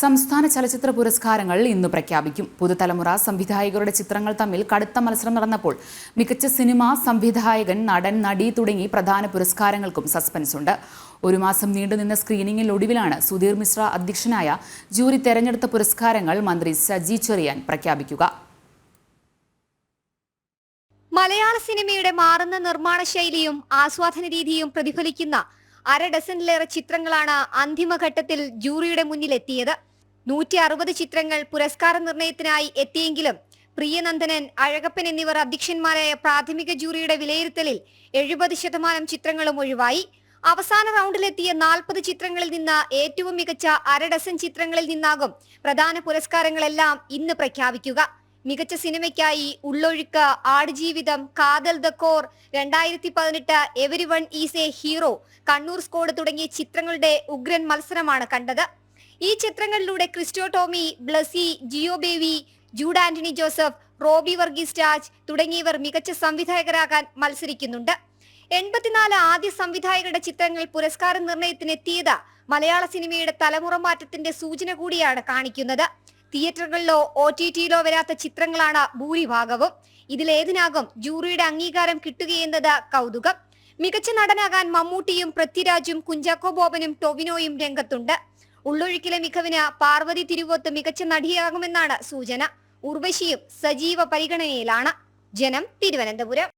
സംസ്ഥാന ചലച്ചിത്ര പുരസ്കാരങ്ങൾ ഇന്ന് പ്രഖ്യാപിക്കും. പുതുതലമുറ സംവിധായകരുടെ ചിത്രങ്ങൾ തമ്മിൽ കടുത്ത മത്സരം നടന്നപ്പോൾ മികച്ച സിനിമ, സംവിധായകൻ, നടൻ, നടി തുടങ്ങി പ്രധാന പുരസ്കാരങ്ങൾക്കും സസ്പെൻസ് ഉണ്ട്. ഒരു മാസം നീണ്ടുനിന്ന സ്ക്രീനിങ്ങിനൊടുവിലാണ് സുധീർ മിശ്ര അധ്യക്ഷനായ ജൂറി തെരഞ്ഞെടുത്ത പുരസ്കാരങ്ങൾ മന്ത്രി സജി ചെറിയാൻ പ്രഖ്യാപിക്കുക. മലയാള സിനിമയുടെ മാറുന്ന നിർമ്മാണ ശൈലിയും ആസ്വാദന രീതിയും പ്രതിഫലിക്കുന്ന അര ഡസനിലേറെ ചിത്രങ്ങളാണ് അന്തിമഘട്ടത്തിൽ ജൂറിയുടെ മുന്നിലെത്തിയത്. 160 ചിത്രങ്ങൾ പുരസ്കാര നിർണയത്തിനായി എത്തിയെങ്കിലും പ്രിയനന്ദനൻ, അഴകപ്പൻ എന്നിവർ അധ്യക്ഷന്മാരായ പ്രാഥമിക ജൂറിയുടെ വിലയിരുത്തലിൽ 70% ചിത്രങ്ങളും ഒഴിവായി. അവസാന റൗണ്ടിലെത്തിയ 40 ചിത്രങ്ങളിൽ നിന്ന് ഏറ്റവും മികച്ച അര ഡസൻ ചിത്രങ്ങളിൽ നിന്നാകും പ്രധാന പുരസ്കാരങ്ങളെല്ലാം ഇന്ന് പ്രഖ്യാപിക്കുക. മികച്ച സിനിമയ്ക്കായി Ullozhukku, Aadujeevitham, Kaathal the core, 2018, everyone is a hero, Kannur squad തുടങ്ങിയ ചിത്രങ്ങളുടെ ഉഗ്രൻ മത്സരമാണ് കണ്ടത്. ഈ ചിത്രങ്ങളിലൂടെ ക്രിസ്റ്റോ ടോമി, ബ്ലസി, ജിയോ ബേബി, ജൂഡ് ആന്റണി ജോസഫ്, റോബി വർഗീസ് രാജ് തുടങ്ങിയവർ മികച്ച സംവിധായകരാകാൻ മത്സരിക്കുന്നുണ്ട്. 84 ആദ്യ സംവിധായകരുടെ ചിത്രങ്ങൾ പുരസ്കാര നിർണയത്തിനെത്തിയത് മലയാള സിനിമയുടെ തലമുറ മാറ്റത്തിന്റെ സൂചന കൂടിയാണ് കാണിക്കുന്നത്. തിയേറ്ററുകളിലോ OTTയിലോ വരാത്ത ചിത്രങ്ങളാണ് ഭൂരിഭാഗവും. ഇതിലേതിനാകും ജൂറിയുടെ അംഗീകാരം കിട്ടുകയെന്നത് കൗതുകം. മികച്ച നടനാകാൻ മമ്മൂട്ടിയും പൃഥ്വിരാജും കുഞ്ചാക്കോ ബോബനും ടൊവിനോയും രംഗത്തുണ്ട്. ഉള്ളൊഴുക്കിലെ മികവിന് പാർവതി തിരുവോത്ത് മികച്ച നടിയാകുമെന്നാണ് സൂചന. ഉർവശിയും സജീവ പരിഗണനയിലാണ്. ജനം, തിരുവനന്തപുരം.